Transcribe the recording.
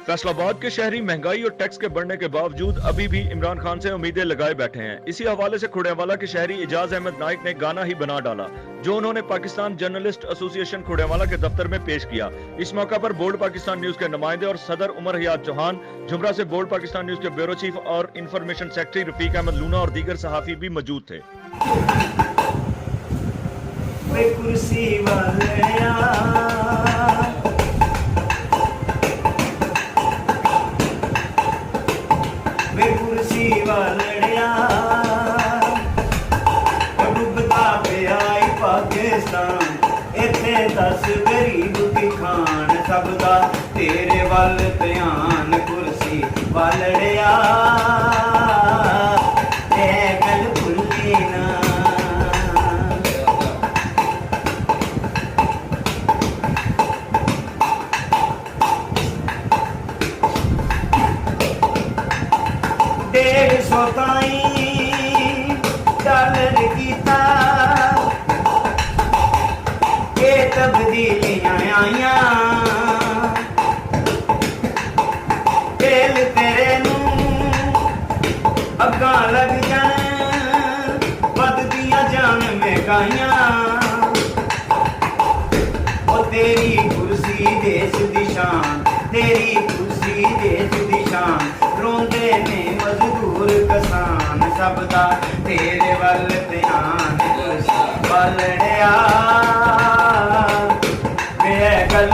फैसलाबाद के शहरी महंगाई और टैक्स के बढ़ने के बावजूद अभी भी इमरान खान से उम्मीदें लगाए बैठे हैं। इसी हवाले से खुड़ियावाला के शहरी इजाज अहमद नाइक ने गाना ही बना डाला, जो उन्होंने पाकिस्तान जर्नलिस्ट एसोसिएशन खुड़ियावाला के दफ्तर में पेश किया। इस मौका पर बोल्ड पाकिस्तान न्यूज के नुमाइंदे और सदर उमर हयात चौहान, झुमरा से बोल्ड पाकिस्तान न्यूज के ब्यूरो चीफ और इंफॉर्मेशन सेक्रेटरी रफीक अहमद लूना और दीगर सहाफी भी मौजूद थे। इथे दस गरीब की खान सबका तेरे वल ध्यान कुर्सी वालड़िया गल भुलदी ना। $150 ताईं डॉलर कीता तब्दीलियां आईयां तेल तेरे नूं अग्गां लग जान बददियां जान महंगाइयां ओ तेरी कुर्सी देश दी शान, तेरी कुर्सी देश दी शान, रोंदे ने मजदूर किसान सबदा तेरे वल ध्यान कुर्सी वालड़िया गल